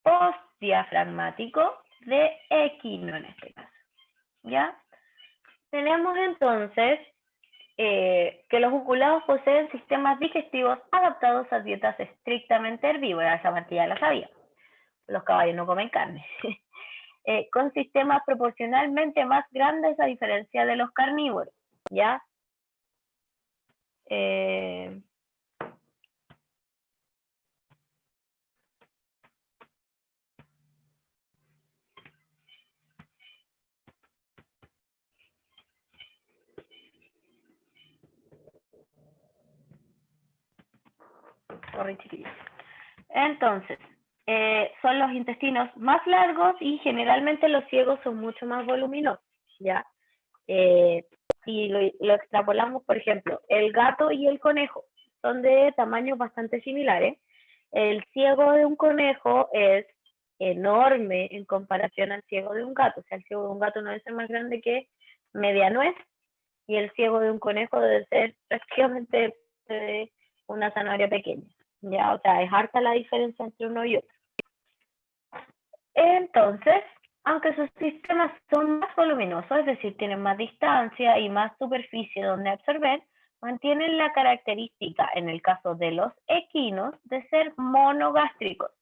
postdiafragmático de equino en este caso. ¿Ya? Tenemos entonces que los ungulados poseen sistemas digestivos adaptados a dietas estrictamente herbívoras, esa parte ya la sabía. Los caballos no comen carne. Con sistemas proporcionalmente más grandes a diferencia de los carnívoros, ¿ya? Entonces, son los intestinos más largos y generalmente los ciegos son mucho más voluminosos, ¿ya? Si lo extrapolamos, por ejemplo, el gato y el conejo son de tamaños bastante similares. El ciego de un conejo es enorme en comparación al ciego de un gato. O sea, el ciego de un gato no debe ser más grande que media nuez y el ciego de un conejo debe ser prácticamente de una zanahoria pequeña. Ya, o sea, es harta la diferencia entre uno y otro. Entonces, aunque sus sistemas son más voluminosos, es decir, tienen más distancia y más superficie donde absorber, mantienen la característica, en el caso de los equinos, de ser monogástricos,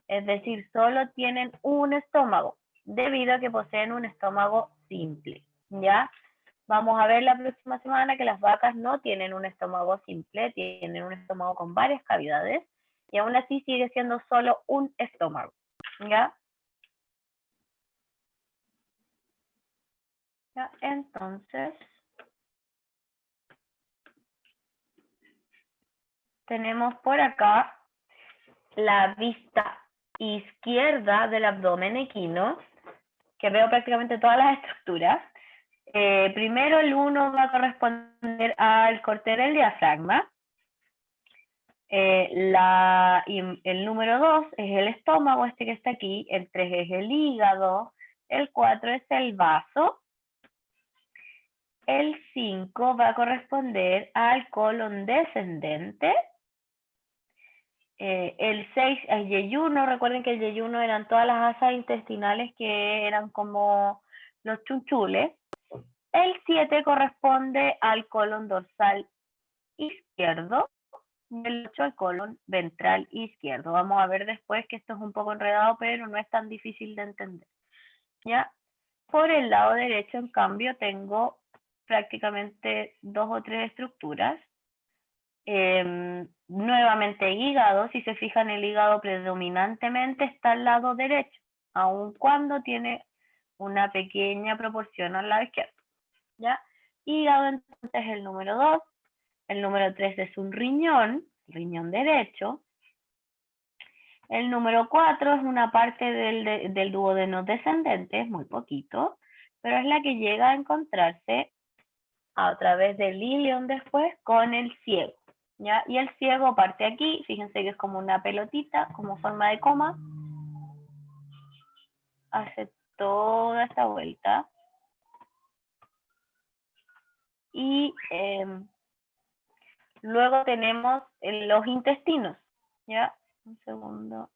es decir, solo tienen un estómago, debido a que poseen un estómago simple, ¿ya? Vamos a ver la próxima semana que las vacas no tienen un estómago simple, tienen un estómago con varias cavidades, y aún así sigue siendo solo un estómago, ¿ya? ¿Ya? Entonces, tenemos por acá la vista izquierda del abdomen equino, que veo prácticamente todas las estructuras. Primero el 1 va a corresponder al corte del diafragma. El número 2 es el estómago, este que está aquí. El 3 es el hígado. El 4 es el vaso. El 5 va a corresponder al colon descendente. El 6 es yeyuno. Recuerden que el yeyuno eran todas las asas intestinales que eran como los chunchules. El 7 corresponde al colon dorsal izquierdo y el 8 al colon ventral izquierdo. Vamos a ver después que esto es un poco enredado, pero no es tan difícil de entender. ¿Ya? Por el lado derecho, en cambio, tengo prácticamente 2 o 3 estructuras. Nuevamente hígado, si se fijan, el hígado predominantemente está al lado derecho, aun cuando tiene una pequeña proporción al lado izquierdo. ¿Ya? Hígado entonces es el número 2, el número 3 es un riñón derecho, el número 4 es una parte del duodeno descendente, es muy poquito, pero es la que llega a encontrarse a través del ilion después con el ciego, ¿ya? Y el ciego parte aquí, fíjense que es como una pelotita, como forma de coma, hace toda esta vuelta, y luego tenemos los intestinos, ¿ya? Un segundo.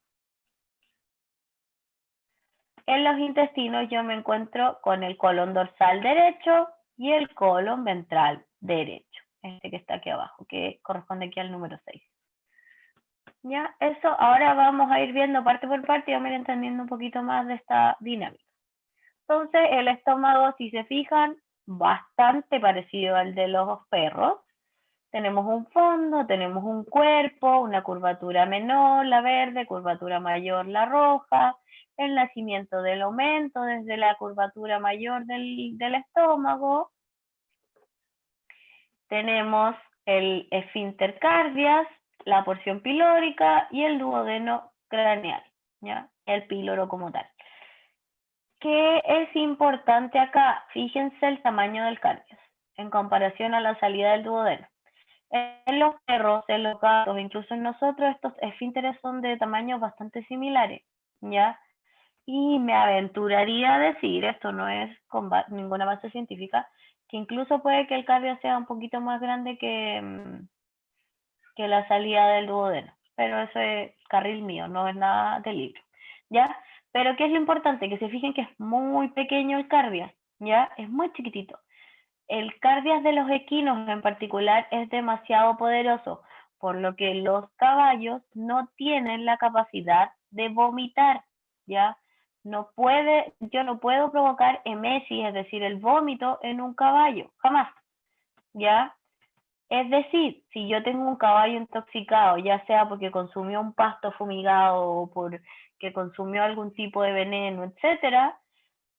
En los intestinos yo me encuentro con el colon dorsal derecho y el colon ventral derecho, este que está aquí abajo, que corresponde aquí al número 6. Ya, eso ahora vamos a ir viendo parte por parte y vamos a ir entendiendo un poquito más de esta dinámica. Entonces, el estómago, si se fijan, bastante parecido al de los perros. Tenemos un fondo, tenemos un cuerpo, una curvatura menor, la verde, curvatura mayor, la roja, el nacimiento del aumento desde la curvatura mayor del estómago. Tenemos el esfínter cardias, la porción pilórica y el duodeno craneal, ¿ya? El píloro como tal. ¿Qué es importante acá? Fíjense el tamaño del cardias en comparación a la salida del duodeno. En los perros, en los gatos, incluso en nosotros, estos esfínteres son de tamaños bastante similares, ¿ya? Y me aventuraría a decir, esto no es con ninguna base científica, que incluso puede que el cardio sea un poquito más grande que la salida del duodeno, pero eso es carril mío, no es nada del libro. ¿ya? Pero ¿qué es lo importante? Que se fijen que es muy pequeño el cardias, ¿ya? Es muy chiquitito. El cardias de los equinos en particular es demasiado poderoso, por lo que los caballos no tienen la capacidad de vomitar, ¿ya? Yo no puedo provocar emesis, es decir, el vómito en un caballo, jamás, ¿ya? Es decir, si yo tengo un caballo intoxicado, ya sea porque consumió un pasto fumigado o porque consumió algún tipo de veneno, etcétera,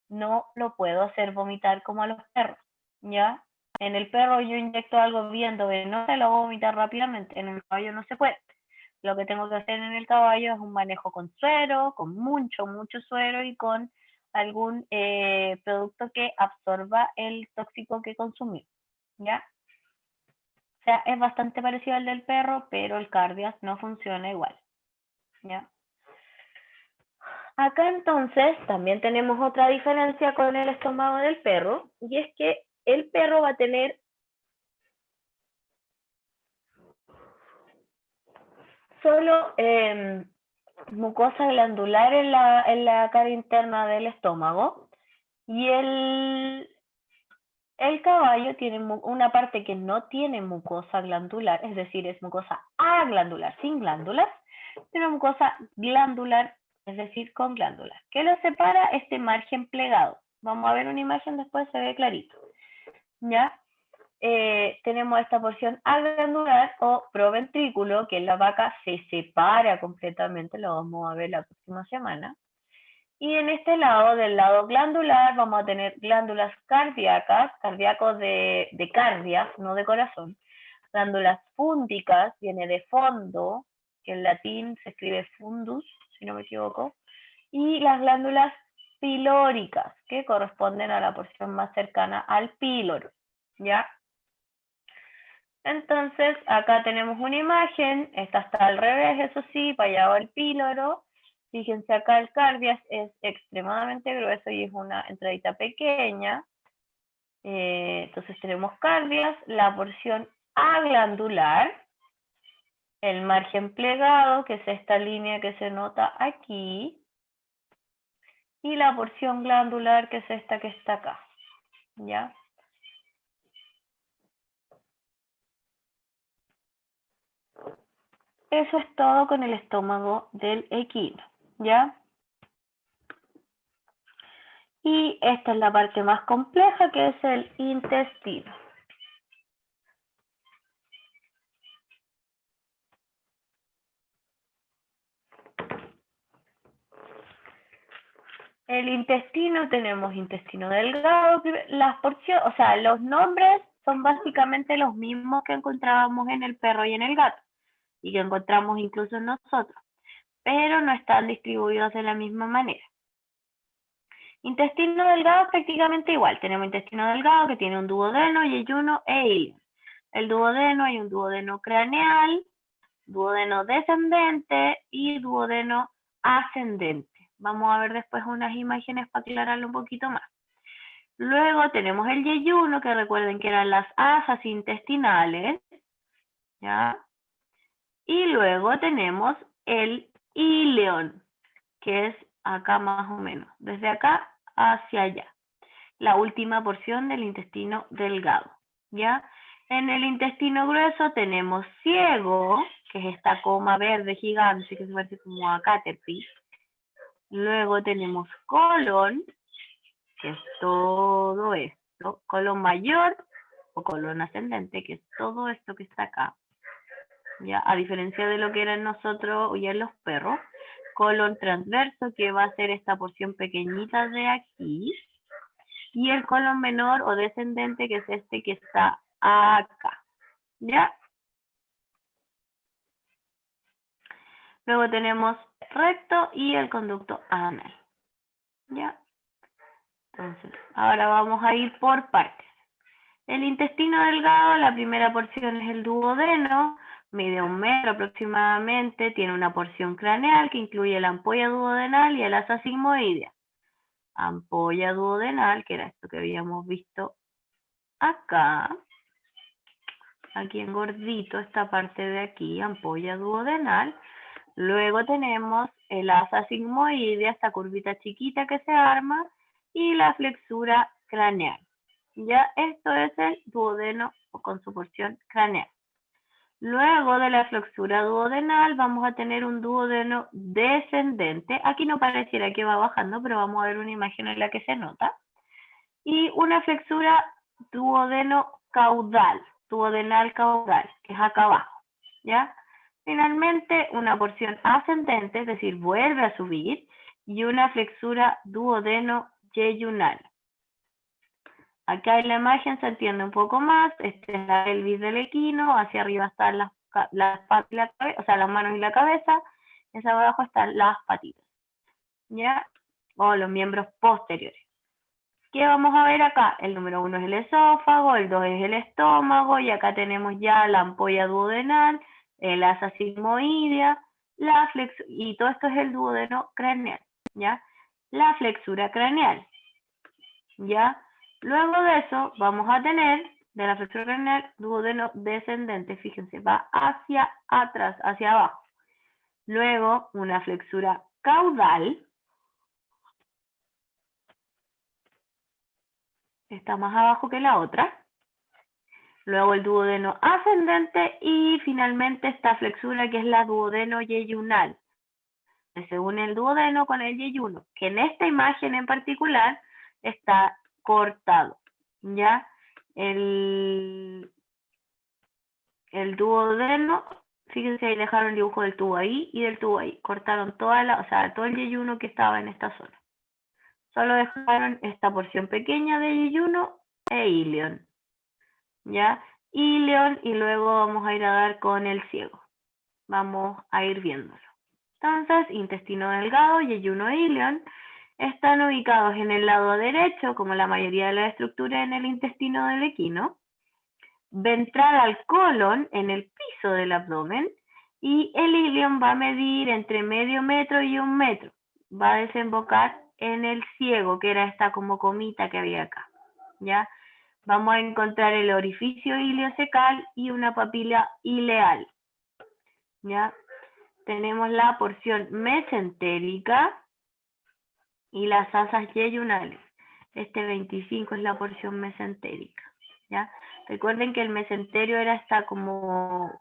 no lo puedo hacer vomitar como a los perros, ¿ya? En el perro yo inyecto algo viendo que no se lo voy a vomitar rápidamente, en el caballo no se puede. Lo que tengo que hacer en el caballo es un manejo con suero, con mucho suero y con algún producto que absorba el tóxico que consumió, ¿ya? O sea, es bastante parecido al del perro, pero el cardias no funciona igual, ¿ya? Acá entonces también tenemos otra diferencia con el estómago del perro, y es que el perro va a tener solo mucosa glandular en la cara interna del estómago, y el caballo tiene una parte que no tiene mucosa glandular, es decir, es mucosa aglandular, sin glándulas, tiene mucosa glandular, es decir, con glándulas. ¿Qué lo separa? Este margen plegado. Vamos a ver una imagen después, se ve clarito. ¿Ya? Tenemos esta porción aglandular o proventrículo, que en la vaca se separa completamente, lo vamos a ver la próxima semana. Y en este lado, del lado glandular, vamos a tener glándulas cardíacas, cardíacos de cardia, no de corazón. Glándulas fúndicas, viene de fondo, que en latín se escribe fundus, si no me equivoco. Y las glándulas pilóricas, que corresponden a la porción más cercana al píloro, ¿ya? Entonces, acá tenemos una imagen, esta está al revés, eso sí, para allá va el píloro. Fíjense acá el cardias es extremadamente grueso y es una entradita pequeña. Entonces tenemos cardias, la porción aglandular, el margen plegado, que es esta línea que se nota aquí, y la porción glandular, que es esta que está acá, ¿ya? Eso es todo con el estómago del equino, ¿ya? Y esta es la parte más compleja, que es el intestino. El intestino, tenemos intestino delgado, las porciones, o sea, los nombres son básicamente los mismos que encontrábamos en el perro y en el gato, y que encontramos incluso en nosotros, pero no están distribuidos de la misma manera. Intestino delgado es prácticamente igual. Tenemos intestino delgado que tiene un duodeno, yeyuno e ilion. El duodeno, hay un duodeno craneal, duodeno descendente y duodeno ascendente. Vamos a ver después unas imágenes para aclararlo un poquito más. Luego tenemos el yeyuno, que recuerden que eran las asas intestinales, ¿ya? Y luego tenemos el ileón, que es acá más o menos, desde acá hacia allá. La última porción del intestino delgado, ¿ya? En el intestino grueso tenemos ciego, que es esta coma verde gigante que se parece como a Caterpie. Luego tenemos colon, que es todo esto. Colon mayor o colon ascendente, que es todo esto que está acá. ¿Ya? A diferencia de lo que era en nosotros y en los perros. Colon transverso, que va a ser esta porción pequeñita de aquí. Y el colon menor o descendente, que es este que está acá. ¿Ya? Luego tenemos recto y el conducto anal. ¿Ya? Entonces, ahora vamos a ir por partes. El intestino delgado, la primera porción es el duodeno, mide 1 metro aproximadamente, tiene una porción craneal que incluye la ampolla duodenal y el asa sigmoidea. Ampolla duodenal, que era esto que habíamos visto acá. Aquí en gordito, esta parte de aquí, ampolla duodenal. Luego tenemos el asa sigmoidea, esta curvita chiquita que se arma, y la flexura craneal. Ya esto es el duodeno con su porción craneal. Luego de la flexura duodenal vamos a tener un duodeno descendente. Aquí no pareciera que va bajando, pero vamos a ver una imagen en la que se nota. Y una flexura duodeno caudal, duodenal caudal, que es acá abajo, ¿ya? Finalmente, una porción ascendente, es decir, vuelve a subir, y una flexura duodeno yeyunal. Acá en la imagen se entiende un poco más. Esta es la pelvis del equino, hacia arriba están las patas y la cabeza, o sea, las manos y la cabeza, hacia abajo están las patitas, ¿ya? O los miembros posteriores. ¿Qué vamos a ver acá? El número 1 es el esófago, el 2 es el estómago, y acá tenemos ya la ampolla duodenal, el asa sigmoidea, y todo esto es el duodeno craneal, ¿ya? La flexura craneal, ¿ya? Luego de eso vamos a tener, de la flexura craneal, duodeno descendente, fíjense, va hacia atrás, hacia abajo. Luego una flexura caudal, está más abajo que la otra. Luego el duodeno ascendente y finalmente esta flexura que es la duodeno yeyunal. Se une el duodeno con el yeyuno, que en esta imagen en particular está cortado, ¿ya? El duodeno, fíjense ahí dejaron el dibujo del tubo ahí y del tubo ahí. Cortaron todo el yeyuno que estaba en esta zona. Solo dejaron esta porción pequeña de yeyuno e ilion, ¿ya? Ilion, y luego vamos a ir a dar con el ciego. Vamos a ir viéndolo. Entonces, intestino delgado, yeyuno e ilion están ubicados en el lado derecho, como la mayoría de la estructura en el intestino del equino, ventral al colon en el piso del abdomen, y el ilion va a medir entre medio metro y 1 metro. Va a desembocar en el ciego, que era esta como comita que había acá, ¿ya? Vamos a encontrar el orificio iliocecal y una papila ileal, ¿ya? Tenemos la porción mesentérica y las asas yeyunales. Este 25 es la porción mesentérica, ¿ya? Recuerden que el mesenterio era esta como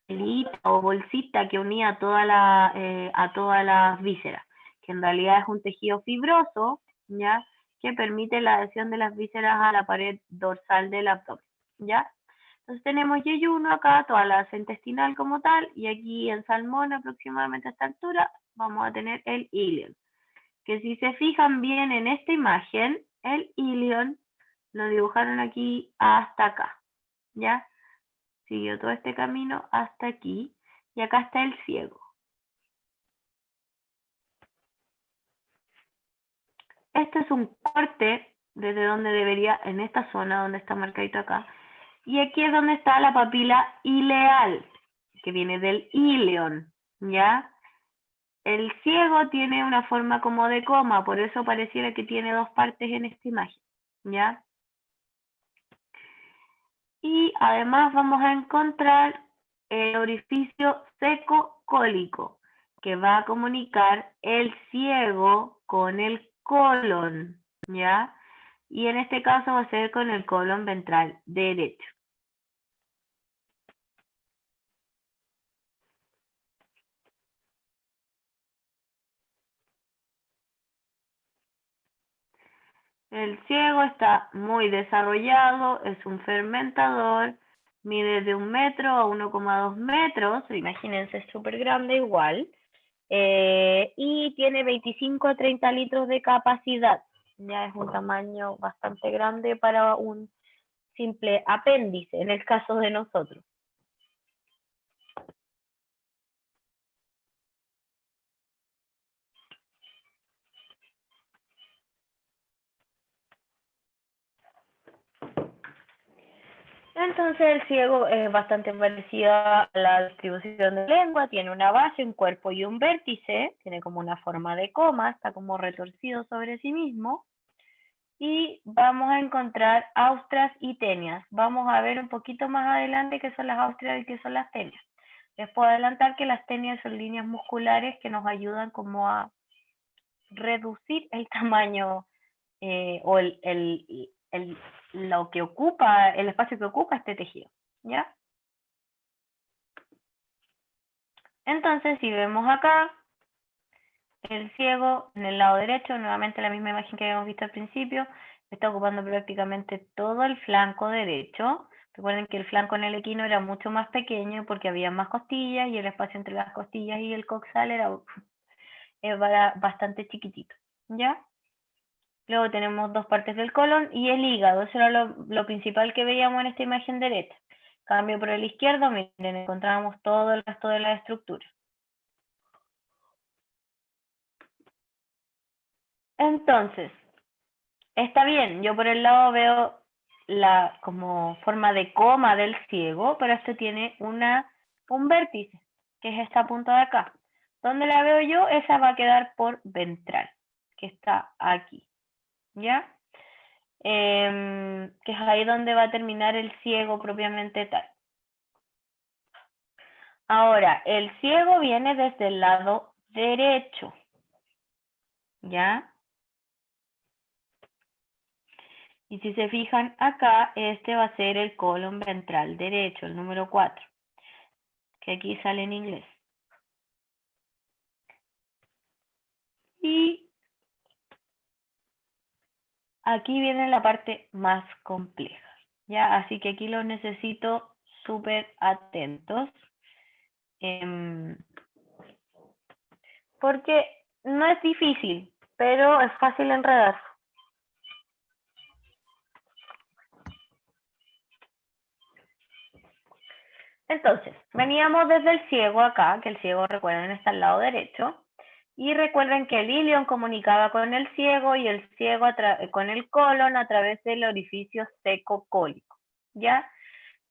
pelita o bolsita que unía a todas las vísceras, que en realidad es un tejido fibroso, ¿ya? Que permite la adhesión de las vísceras a la pared dorsal del abdomen, ¿ya? Entonces tenemos yeyuno acá, toda la asa intestinal como tal, y aquí en salmón aproximadamente a esta altura vamos a tener el ilion, que si se fijan bien en esta imagen, el ilion lo dibujaron aquí hasta acá, ¿ya? Siguió todo este camino hasta aquí, y acá está el ciego. Este es un corte desde donde debería, en esta zona donde está marcadito acá, y aquí es donde está la papila ileal, que viene del ilion, ¿ya? El ciego tiene una forma como de coma, por eso pareciera que tiene dos partes en esta imagen, ¿ya? Y además vamos a encontrar el orificio seco-cólico, que va a comunicar el ciego con el colon, ¿ya? Y en este caso va a ser con el colon ventral derecho. El ciego está muy desarrollado, es un fermentador, mide de 1 metro a 1,2 metros, imagínense, es súper grande igual, y tiene 25 a 30 litros de capacidad. Ya es un tamaño bastante grande para un simple apéndice, en el caso de nosotros. Entonces el ciego es bastante parecido a la distribución de lengua, tiene una base, un cuerpo y un vértice, tiene como una forma de coma, está como retorcido sobre sí mismo, y vamos a encontrar austras y tenias. Vamos a ver un poquito más adelante qué son las austras y qué son las tenias. Les puedo adelantar que las tenias son líneas musculares que nos ayudan como a reducir el tamaño o lo que ocupa, el espacio que ocupa este tejido, ¿ya? Entonces, si vemos acá, el ciego en el lado derecho, nuevamente la misma imagen que habíamos visto al principio, está ocupando prácticamente todo el flanco derecho. Recuerden que el flanco en el equino era mucho más pequeño porque había más costillas y el espacio entre las costillas y el coxal era bastante chiquitito, ¿ya? Luego tenemos dos partes del colon y el hígado, eso era lo principal que veíamos en esta imagen derecha. Cambio por el izquierdo, miren, encontramos todo el resto de la estructura. Entonces, está bien, yo por el lado veo la como forma de coma del ciego, pero este tiene un vértice, que es esta punta de acá. ¿Dónde la veo yo? Esa va a quedar por ventral, que está aquí, ¿ya? Que es ahí donde va a terminar el ciego propiamente tal. Ahora, el ciego viene desde el lado derecho, ¿ya? Y si se fijan acá, este va a ser el colon ventral derecho, el número 4, que aquí sale en inglés. Y aquí viene la parte más compleja, ¿ya? Así que aquí los necesito súper atentos. Porque no es difícil, pero es fácil enredar. Entonces, veníamos desde el ciego acá, que el ciego, recuerden, está al lado derecho. Y recuerden que el ilion comunicaba con el ciego y el ciego con el colon a través del orificio seco cólico. ¿Ya?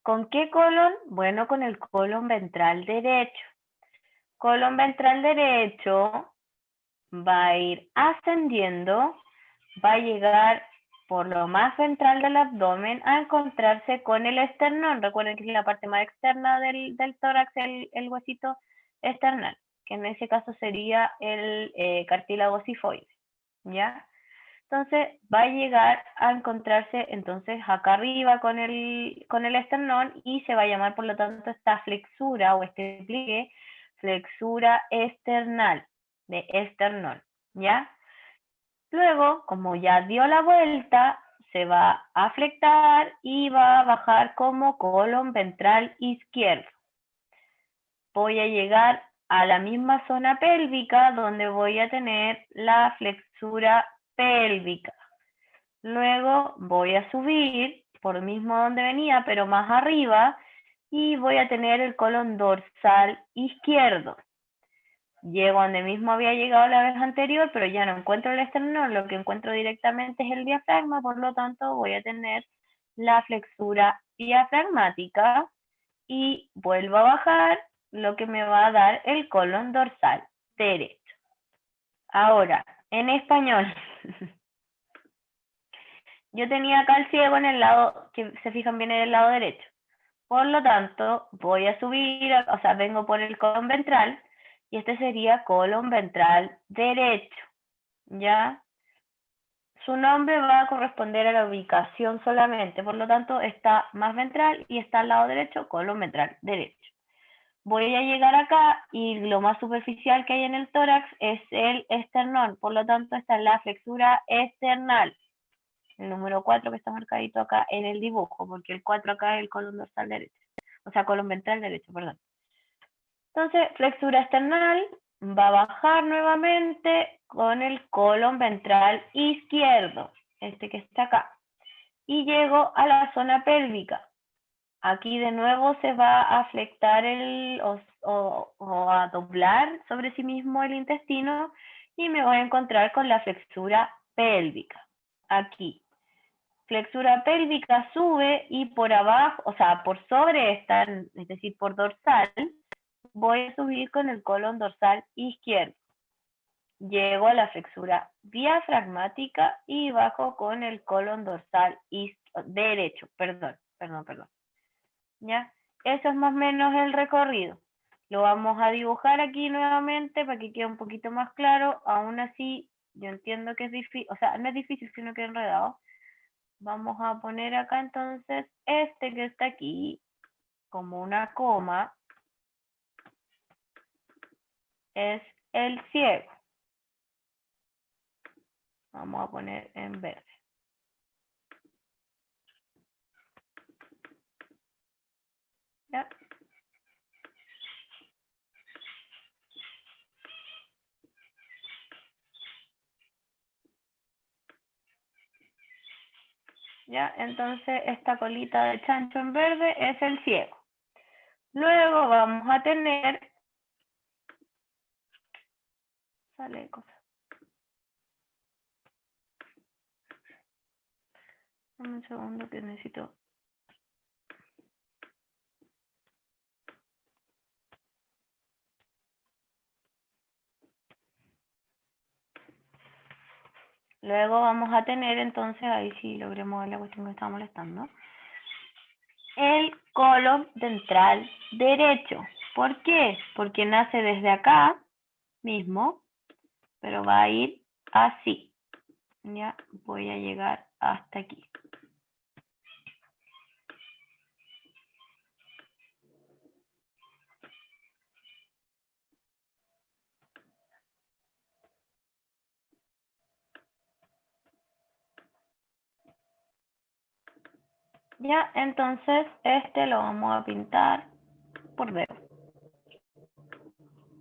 ¿Con qué colon? Bueno, con el colon ventral derecho. Colon ventral derecho va a ir ascendiendo, va a llegar por lo más central del abdomen a encontrarse con el esternón. Recuerden que es la parte más externa del tórax, el huesito esternal, que en ese caso sería el cartílago sifoide, ¿ya? Entonces va a llegar a encontrarse entonces acá arriba con el esternón y se va a llamar por lo tanto esta flexura o este pliegue flexura esternal de esternón, ¿ya? Luego, como ya dio la vuelta, se va a flectar y va a bajar como colon ventral izquierdo. Voy a llegar a la misma zona pélvica donde voy a tener la flexura pélvica. Luego voy a subir por mismo donde venía, pero más arriba, y voy a tener el colon dorsal izquierdo. Llego donde mismo había llegado la vez anterior, pero ya no encuentro el esternón, lo que encuentro directamente es el diafragma, por lo tanto voy a tener la flexura diafragmática y vuelvo a bajar, lo que me va a dar el colon dorsal derecho. Ahora, en español, yo tenía acá el ciego en el lado, que se fijan bien en el lado derecho. Por lo tanto, voy a subir, o sea, vengo por el colon ventral, y este sería colon ventral derecho, ¿ya? Su nombre va a corresponder a la ubicación solamente, por lo tanto está más ventral y está al lado derecho, colon ventral derecho. Voy a llegar acá y lo más superficial que hay en el tórax es el esternón, por lo tanto está en la flexura esternal, el número 4 que está marcadito acá en el dibujo, porque el 4 acá es el colon dorsal derecho, o sea, colon ventral derecho, perdón. Entonces, flexura esternal va a bajar nuevamente con el colon ventral izquierdo, este que está acá. Y llego a la zona pélvica. Aquí de nuevo se va a flectar o a doblar sobre sí mismo el intestino y me voy a encontrar con la flexura pélvica. Aquí. Flexura pélvica sube y por abajo, o sea, por sobre esta, es decir, por dorsal, voy a subir con el colon dorsal izquierdo. Llego a la flexura diafragmática y bajo con el colon dorsal derecho. Perdón. ¿Ya? Eso es más o menos el recorrido. Lo vamos a dibujar aquí nuevamente para que quede un poquito más claro. Aún así, yo entiendo que es difícil, o sea, no es difícil, sino que es enredado. Vamos a poner acá entonces este que está aquí como una coma. Es el ciego. Vamos a poner en verde. ¿Ya? ¿Ya? Entonces esta colita de chancho en verde es el ciego. Luego vamos a tener... Sale cosa. Dame un segundo que necesito... Luego vamos a tener entonces, ahí sí logré mover la cuestión que estaba molestando, el colon ventral derecho. ¿Por qué? Porque nace desde acá mismo, pero va a ir así. Ya voy a llegar hasta aquí. Ya, entonces este lo vamos a pintar por dedo.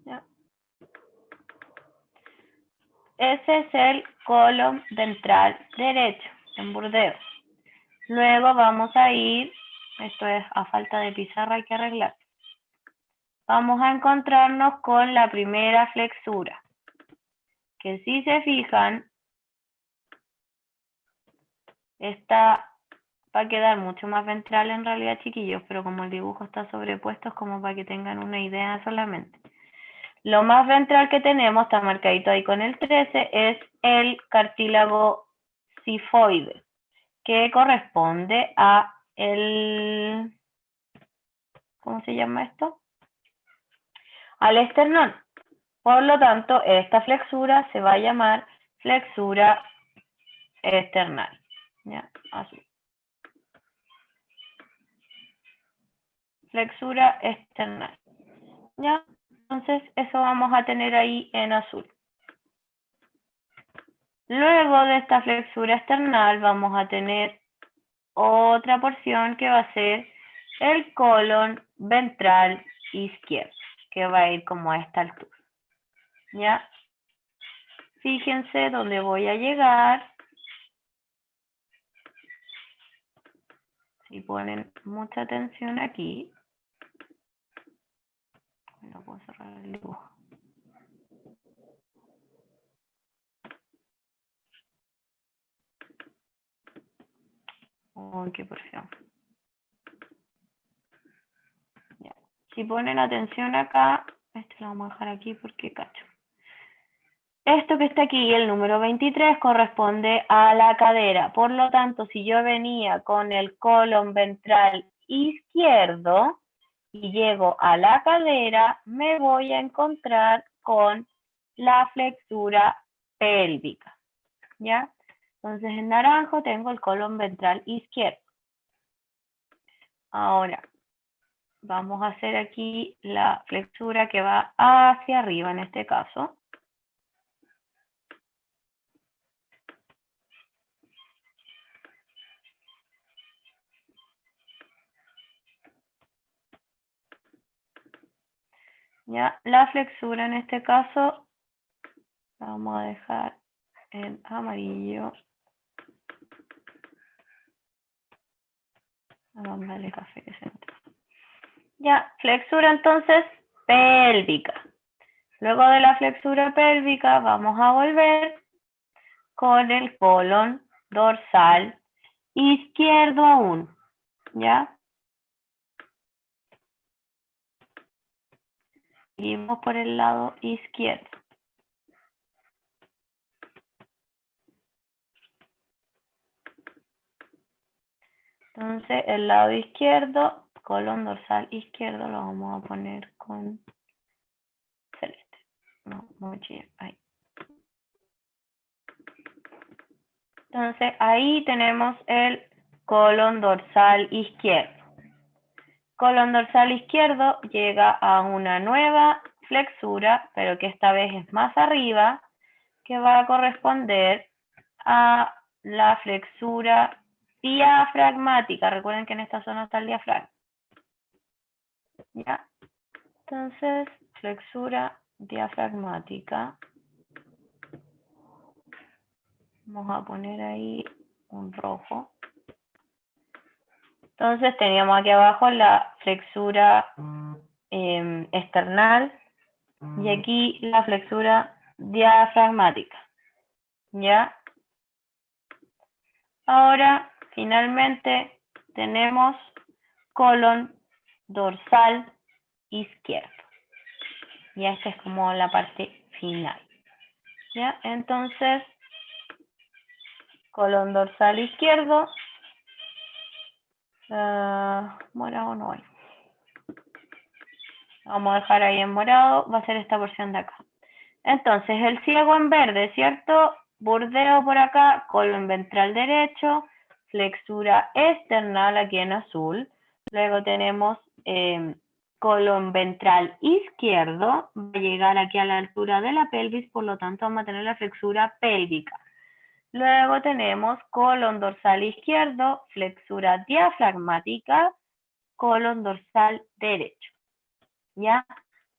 ¿Ya? Ese es el colon ventral derecho, en bordeo. Luego vamos a ir, esto es a falta de pizarra, hay que arreglar. Vamos a encontrarnos con la primera flexura, que si se fijan, esta va a quedar mucho más ventral en realidad, chiquillos, pero como el dibujo está sobrepuesto es como para que tengan una idea solamente. Lo más ventral que tenemos, está marcadito ahí con el 13, es el cartílago cifoide, que corresponde a el... ¿Cómo se llama esto? Al esternón. Por lo tanto, esta flexura se va a llamar flexura external. ¿Ya? Así. Flexura external. ¿Ya? Entonces, eso vamos a tener ahí en azul. Luego de esta flexura external vamos a tener otra porción que va a ser el colon ventral izquierdo, que va a ir como a esta altura. ¿Ya? Fíjense dónde voy a llegar. Si ponen mucha atención aquí, no puedo cerrar el dibujo. Uy, qué porción. Ya. Si ponen atención acá, este lo vamos a dejar aquí porque cacho. Esto que está aquí, el número 23, corresponde a la cadera. Por lo tanto, si yo venía con el colon ventral izquierdo y llego a la cadera, me voy a encontrar con la flexura pélvica. ¿Ya? Entonces, en naranjo tengo el colon ventral izquierdo. Ahora, vamos a hacer aquí la flexura que va hacia arriba en este caso. ¿Ya? La flexura en este caso la vamos a dejar en amarillo. Vamos a darle café que se entre. Ya, flexura entonces pélvica. Luego de la flexura pélvica vamos a volver con el colon dorsal izquierdo aún. ¿Ya? Seguimos por el lado izquierdo. Entonces, el lado izquierdo, colon dorsal izquierdo, lo vamos a poner con No, mucho, ahí. Entonces, ahí tenemos el colon dorsal izquierdo. Colon dorsal izquierdo llega a una nueva flexura, pero que esta vez es más arriba, que va a corresponder a la flexura diafragmática. Recuerden que en esta zona está el diafragma. ¿Ya? Entonces, flexura diafragmática. Vamos a poner ahí un rojo. Entonces teníamos aquí abajo la flexura external y aquí la flexura diafragmática. ¿Ya? Ahora, finalmente, tenemos colon dorsal izquierdo. Y esta es como la parte final. ¿Ya? Entonces, colon dorsal izquierdo. Morado no hay. Vamos a dejar ahí en morado. Va a ser esta porción de acá. Entonces, el ciego en verde, ¿cierto? Bordeo por acá, colon ventral derecho, flexura external aquí en azul. Luego tenemos colon ventral izquierdo, va a llegar aquí a la altura de la pelvis, por lo tanto vamos a tener la flexura pélvica. Luego tenemos colon dorsal izquierdo, flexura diafragmática, colon dorsal derecho. ¿Ya?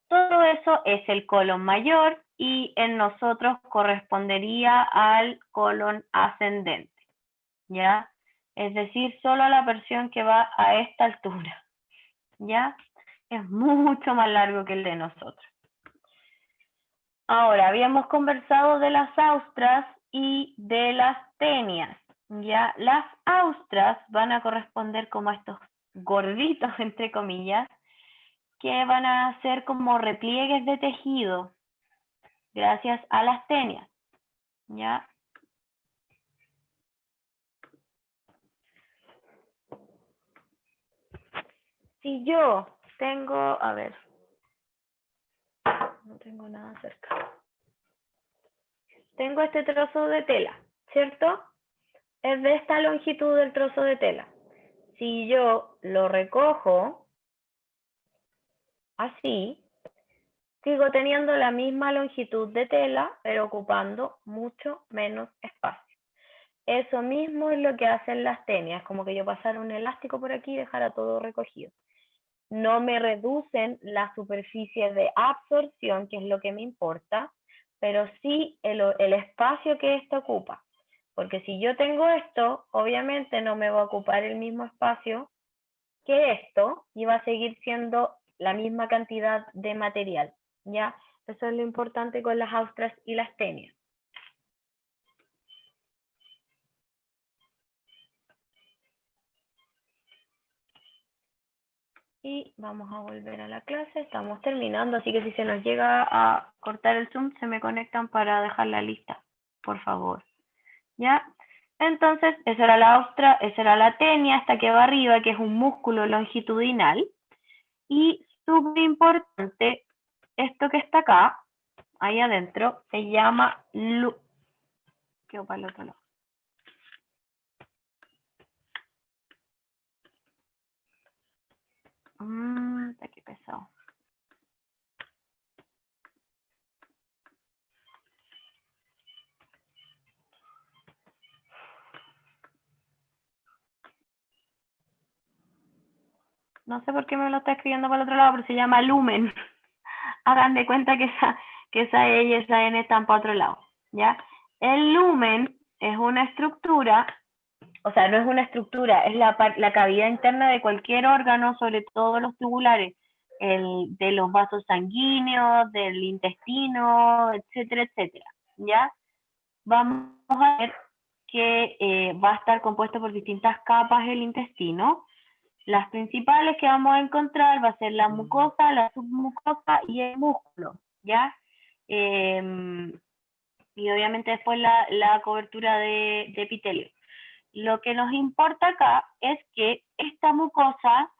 Todo eso es el colon mayor y en nosotros correspondería al colon ascendente, ¿ya? Es decir, solo la porción que va a esta altura, ¿ya? Es mucho más largo que el de nosotros. Ahora, habíamos conversado de las austras y de las tenias, ¿ya? Las austras van a corresponder como a estos gorditos, entre comillas, que van a ser como repliegues de tejido gracias a las tenias, ¿ya? Si yo tengo, a ver, no tengo nada cerca. Tengo este trozo de tela, ¿cierto? Es de esta longitud del trozo de tela. Si yo lo recojo así, sigo teniendo la misma longitud de tela, pero ocupando mucho menos espacio. Eso mismo es lo que hacen las tenias, como que yo pasara un elástico por aquí y dejara todo recogido. No me reducen la superficie de absorción, que es lo que me importa, pero sí el espacio que esto ocupa. Porque si yo tengo esto, obviamente no me va a ocupar el mismo espacio que esto y va a seguir siendo la misma cantidad de material, ¿ya? Eso es lo importante con las austras y las tenias. Y vamos a volver a la clase, estamos terminando, así que si se nos llega a cortar el Zoom, se me conectan para dejar la lista, por favor. ¿Ya? Entonces, esa era la ostra, esa era la tenia, esta que va arriba, que es un músculo longitudinal. Y súper importante, esto que está acá, ahí adentro, se llama quedo para el otro lado. Está aquí pesado. No sé por qué me lo está escribiendo para el otro lado, pero se llama lumen. Hagan de cuenta que esa E y esa N están para otro lado, ¿ya? El lumen es una estructura, o sea, no es una estructura, es la cavidad interna de cualquier órgano, sobre todo los tubulares, de los vasos sanguíneos, del intestino, etcétera, etcétera, ¿ya? Vamos a ver que va a estar compuesto por distintas capas el intestino. Las principales que vamos a encontrar va a ser la mucosa, la submucosa y el músculo, ¿ya? Y obviamente después la cobertura de epitelio. Lo que nos importa acá es que esta mucosa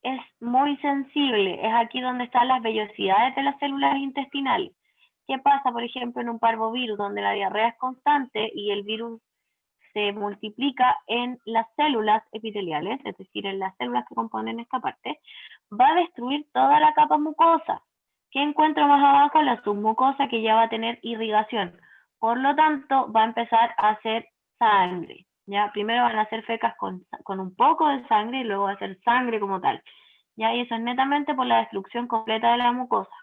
es muy sensible, es aquí donde están las vellosidades de las células intestinales. ¿Qué pasa, por ejemplo, en un parvovirus donde la diarrea es constante y el virus se multiplica en las células epiteliales, es decir, en las células que componen esta parte, va a destruir toda la capa mucosa. ¿Qué encuentro más abajo? La submucosa, que ya va a tener irrigación. Por lo tanto, va a empezar a hacer sangre. ¿Ya? Primero van a hacer fecas con un poco de sangre y luego va a hacer sangre como tal. ¿Ya? Y eso es netamente por la destrucción completa de la mucosa.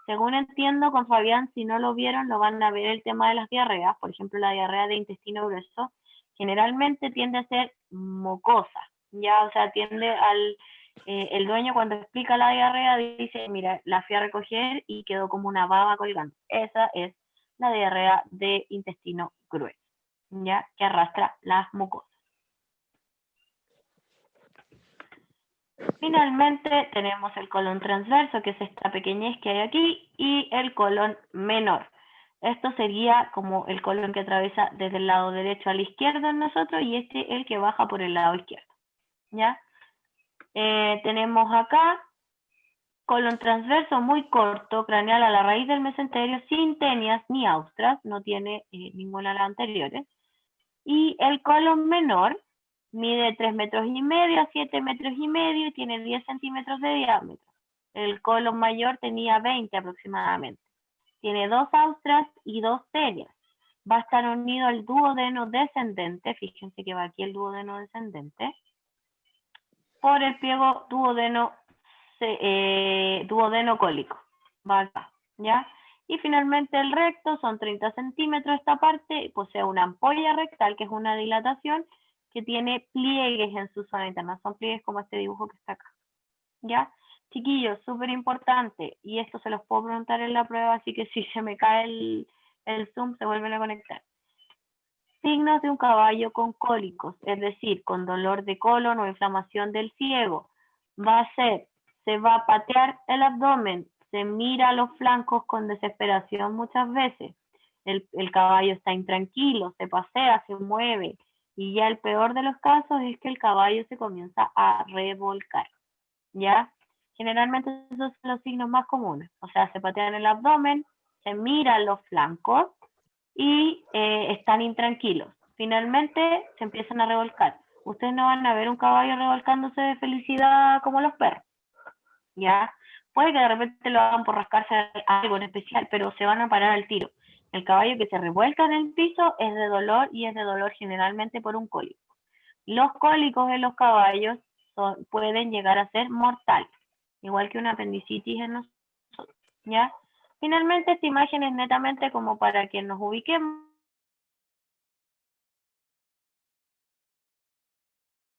Según entiendo, con Fabián, si no lo vieron, lo van a ver el tema de las diarreas. Por ejemplo, la diarrea de intestino grueso generalmente tiende a ser mucosa, ya, o sea, tiende al, el dueño cuando explica la diarrea dice, mira, la fui a recoger y quedó como una baba colgando. Esa es la diarrea de intestino grueso, ya, que arrastra las mucosas. Finalmente tenemos el colon transverso, que es esta pequeñez que hay aquí, y el colon menor. Esto sería como el colon que atraviesa desde el lado derecho al izquierdo en nosotros y este el que baja por el lado izquierdo. ¿Ya? Tenemos acá colon transverso muy corto, craneal a la raíz del mesenterio, sin tenias ni austras, no tiene ninguna de las anteriores. Y el colon menor mide 3,5 metros a 7,5 metros y tiene 10 centímetros de diámetro. El colon mayor tenía 20 aproximadamente. Tiene 2 austras y 2 tenias. Va a estar unido al duodeno descendente, fíjense que va aquí el duodeno descendente, por el pliego duodeno cólico. Va acá, ¿ya? Y finalmente el recto son 30 centímetros esta parte, posee una ampolla rectal, que es una dilatación, que tiene pliegues en su zona interna. Son pliegues como este dibujo que está acá, ¿ya? Chiquillos, súper importante, y esto se los puedo preguntar en la prueba, así que si se me cae el Zoom, se vuelven a conectar. Signos de un caballo con cólicos, es decir, con dolor de colon o inflamación del ciego. Va a ser, se va a patear el abdomen, se mira a los flancos con desesperación muchas veces. El caballo está intranquilo, se pasea, se mueve. Y ya el peor de los casos es que el caballo se comienza a revolcar. ¿Ya? Generalmente esos son los signos más comunes. O sea, se patean el abdomen, se miran los flancos y están intranquilos. Finalmente se empiezan a revolcar. Ustedes no van a ver un caballo revolcándose de felicidad como los perros, ¿ya? Puede que de repente lo hagan por rascarse algo en especial, pero se van a parar al tiro. El caballo que se revuelca en el piso es de dolor y es de dolor generalmente por un cólico. Los cólicos en los caballos pueden llegar a ser mortales, igual que una apendicitis en nosotros, ¿ya? Finalmente, esta imagen es netamente como para que nos ubiquemos